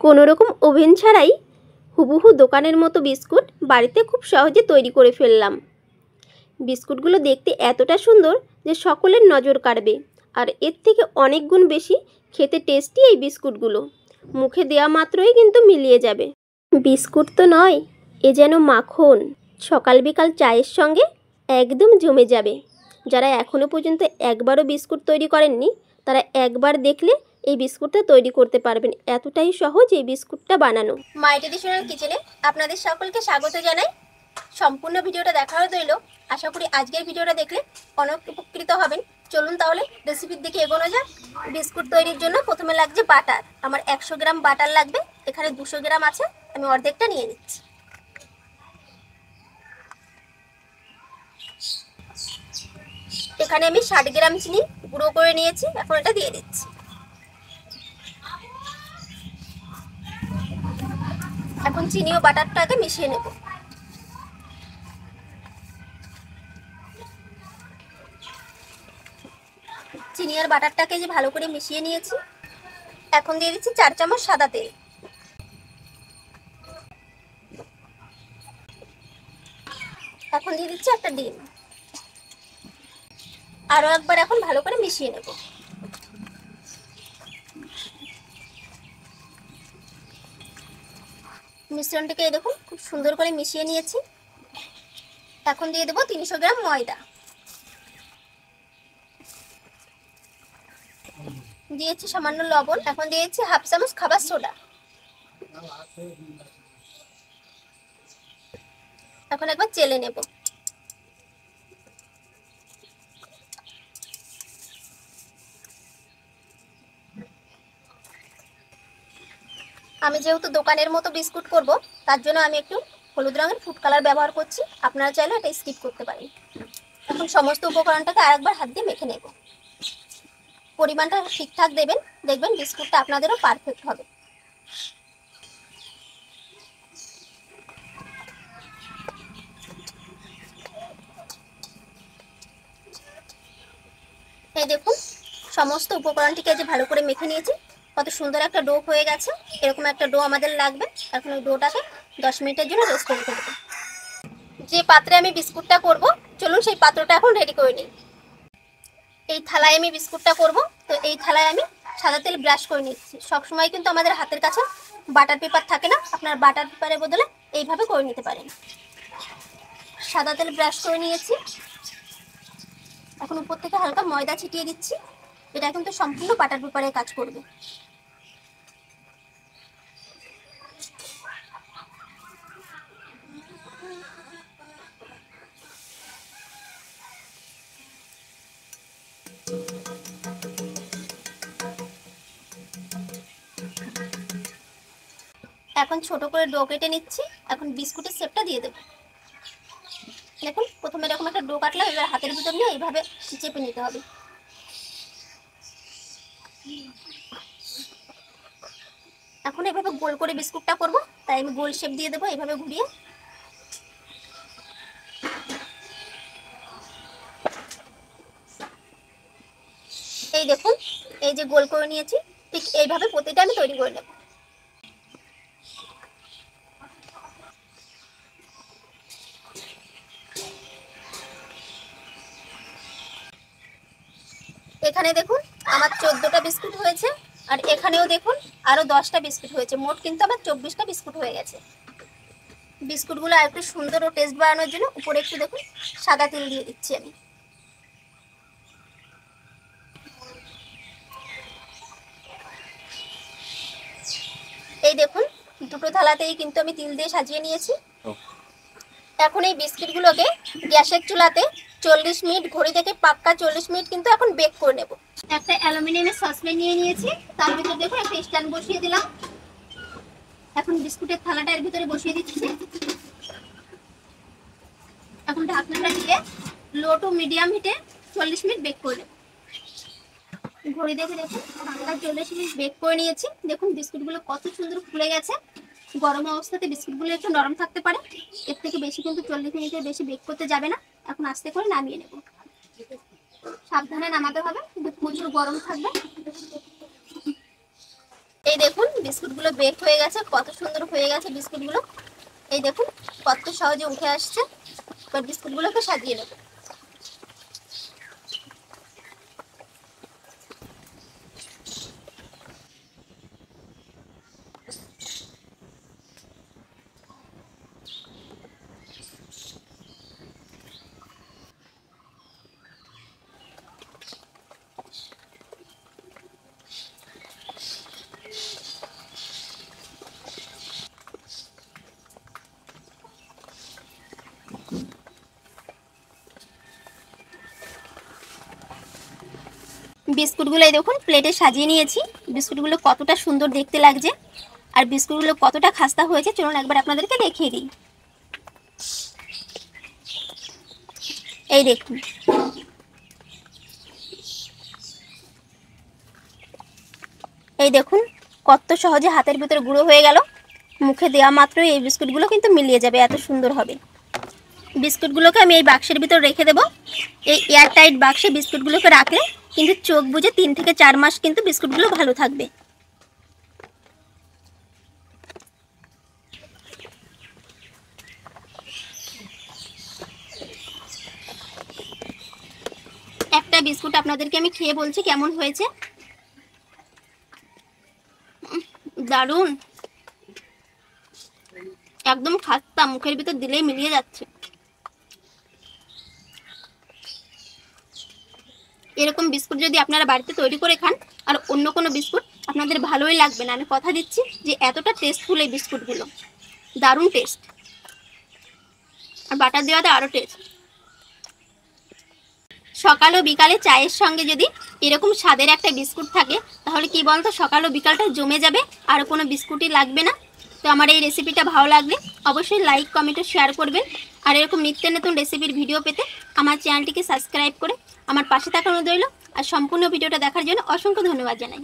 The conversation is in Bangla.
কোনো রকম ওভেন ছাড়াই হুবহু দোকানের মতো বিস্কুট বাড়িতে খুব সহজে তৈরি করে ফেললাম। বিস্কুটগুলো দেখতে এতটা সুন্দর যে সকলের নজর কাড়বে, আর এর থেকে অনেক গুণ বেশি খেতে টেস্টি এই বিস্কুটগুলো। মুখে দেওয়া মাত্রই কিন্তু মিলিয়ে যাবে। বিস্কুট তো নয়, এ যেন মাখন। সকাল বিকাল চায়ের সঙ্গে একদম জমে যাবে। যারা এখনও পর্যন্ত একবারও বিস্কুট তৈরি করেননি, তারা একবার দেখলে এই বিস্কুটটা তৈরি করতে পারবেন। এতটাই সহজ এই বিস্কুটটা বানানো। মাই ট্রেডিশনাল কিচেনে আপনাদের সকলকে স্বাগত জানাই। সম্পূর্ণ ভিডিওটা দেখার রইল। আশা করি আজকের ভিডিওটা দেখলে অনেক উপকৃত হবেন। চলুন তাহলে রেসিপির দিকে এগোনো যাক। বিস্কুট তৈরির জন্য প্রথমে লাগছে বাটার। আমার 100 গ্রাম বাটার লাগবে। এখানে 200 গ্রাম আছে, আমি অর্ধেকটা নিয়ে নিচ্ছি। এখানে আমি 60 গ্রাম চিনি গুঁড়ো করে নিয়েছি, এখন এটা দিয়ে দিচ্ছি। এখন চিনি ও বাটারটাকে মিশিয়ে নেব। চিনি আর বাটারটাকে যে ভালো করে মিশিয়ে নিয়েছি। এখন দিয়ে দিচ্ছি 4 চামচ সাদা তেল। এখন দিয়ে দিচ্ছি একটা ডিম। আরো একবার এখন ভালো করে মিশিয়ে নেব। মিশ্রণটাকে দেখুন খুব সুন্দর করে মিশিয়ে নিয়েছি। এখন দিয়ে দেবো 300 গ্রাম ময়দা। দিয়েছি সামান্য লবণ। এখন দিয়েছি হাফ চামচ খাবার সোডা। এখন একবার চেলে নেব। আমি যেহেতু দোকানের মতো বিস্কুট করব, তার জন্য আমি একটু হলুদ রঙের ফুড কালার ব্যবহার করছি। আপনারা চাইলে এটা স্কিপ করতে পারেন। এখন সমস্ত উপকরণটাকে আরেকবার হাত দিয়ে মেখে নেব। পরিমাণটা ঠিকঠাক দেবেন, দেখবেন বিস্কুটটা আপনাদেরও পারফেক্ট হবে। এই দেখুন সমস্ত উপকরণটিকে যে ভালো করে মেখে নিয়েছি, কত সুন্দর একটা ডো হয়ে গেছে। এরকম একটা ডো আমাদের লাগবে। এখন ওই ডোটাকে 10 মিনিটের জন্য রেস্ট করে দেব। যে পাত্রে আমি বিস্কুটটা করব, চলুন সেই পাত্রটা এখন রেডি করে নিই। এই থালায় আমি বিস্কুটটা করব, তো এই থালায় আমি সাদা তেল ব্রাশ করে নিচ্ছি। সবসময় কিন্তু আমাদের হাতের কাছে বাটার পেপার থাকে না, আপনার বাটার পেপারের বদলে এইভাবে করে নিতে পারেন। সাদা তেল ব্রাশ করে নিয়েছি। এখন উপর থেকে হালকা ময়দা ছিটিয়ে দিচ্ছি। এটা কিন্তু সম্পূর্ণ বাটার পেপারে কাজ করবে। এখন ছোট করে ডো কেটে নিচ্ছি। এখন বিস্কুটের শেপটা দিয়ে দেবো। দেখুন প্রথমে এরকম একটা ডো কাটলাম, এবার হাতের ভিতর নিয়ে এইভাবে চেপে নিতে হবে। এখন এভাবে গোল করে বিস্কুটটা করব, তাই আমি গোল শেপ দিয়ে দেবো এইভাবে ঘুরিয়ে। এই দেখুন এই যে গোল করে নিয়েছি, ঠিক এইভাবে প্রতিটা আমি তৈরি করে নেব। এখানে দেখুন আমার 14টা বিস্কুট হয়েছে, আর এখানেও দেখুন আরো 10টা বিস্কুট হয়েছে। মোট কিন্তু আমার 24টা বিস্কুট হয়ে গেছে। বিস্কুটগুলো আর একটু সুন্দর ও টেস্ট বাড়ানোর জন্য উপরে একটু দেখুন সাদা তেল দিয়ে দিচ্ছি আমি। এই দেখুন দুটো থালাতেই কিন্তু আমি তিল দিয়ে সাজিয়ে নিয়েছি। এখন এই বিস্কিটগুলোকে গ্যাসের চুলাতে 40 মিনিট, ঘড়ি থেকে পাক্কা 40 মিনিট কিন্তু এখন বেক করে নেব। একটা অ্যালুমিনিয়ামের সসপ্যান নিয়ে নিয়েছি, তার ভিতর দেখুন একটা স্ট্যান্ড বসিয়ে দিলাম। এখন বিস্কুটের থালাটা এর ভিতরে বসিয়ে দিচ্ছি। এখন ঢাকনাটা দিয়ে লো টু মিডিয়াম হিটে 40 মিনিট বেক করে নেব। ঘড়ি দেখে দেখুন পাক্কা 40 মিনিট বেক করে নিয়েছি। দেখুন বিস্কুটগুলো কত সুন্দর ফুলে গেছে। গরম অবস্থাতে বিস্কুটগুলো একটু নরম থাকতে পারে, এর থেকে বেশি কিন্তু 40 মিনিটের বেশি বেক করতে যাবে না। এখন আস্তে করে নামিয়ে নেব। সাবধানে নামাতে হবে, কিন্তু প্রচুর গরম থাকবে। এই দেখুন বিস্কুটগুলো বেক হয়ে গেছে, কত সুন্দর হয়ে গেছে বিস্কুটগুলো। এই দেখুন কত সহজে উঠে আসছে। এবার বিস্কুটগুলোকে সাজিয়ে নেব। বিস্কুটগুলো এই দেখুন প্লেটে সাজিয়ে নিয়েছি। বিস্কুটগুলো কতটা সুন্দর দেখতে লাগছে আর বিস্কুটগুলো কতটা খাস্তা হয়েছে চলুন একবার আপনাদেরকে দেখিয়ে দিই। এই দেখুন এই দেখুন কত সহজে হাতের ভিতরে গুঁড়ো হয়ে গেল। মুখে দেওয়া মাত্রই এই বিস্কুটগুলো কিন্তু মিলিয়ে যাবে, এত সুন্দর হবে। বিস্কুটগুলোকে আমি এই বাক্সের ভিতর রেখে দেবো। এই এয়ারটাইট বাক্সে বিস্কুটগুলোকে রাখলে কিন্তু চোখ বুজে 3 থেকে 4 মাস কিন্তু বিস্কুটগুলো ভালো থাকবে। একটা বিস্কুট আপনাদেরকে আমি খেয়ে বলছি কেমন হয়েছে। দারুণ, একদম খাস্তা, মুখের ভিতর দিলেই মিলিয়ে যাচ্ছে। এরকম বিস্কুট যদি আপনারা বাড়িতে তৈরি করে খান আর অন্য কোনো বিস্কুট আপনাদের ভালোই লাগবে না, আমি কথা দিচ্ছি যে এতটা টেস্টফুল এই বিস্কুটগুলো, দারুণ টেস্ট। আর বাটার দেওয়াতে আরও টেস্ট। সকাল ও বিকালে চায়ের সঙ্গে যদি এরকম স্বাদের একটা বিস্কুট থাকে তাহলে কি বলতো সকাল ও বিকালটা জমে যাবে, আর কোনো বিস্কুটই লাগবে না। তো আমার এই রেসিপিটা ভালো লাগলে অবশ্যই লাইক কমেন্ট ও শেয়ার করবেন। আর এরকম নিত্য নতুন রেসিপির ভিডিও পেতে আমার চ্যানেলটিকে সাবস্ক্রাইব করে আমার পাশে থাকানো রইল। আর সম্পূর্ণ ভিডিওটা দেখার জন্য অসংখ্য ধন্যবাদ জানাই।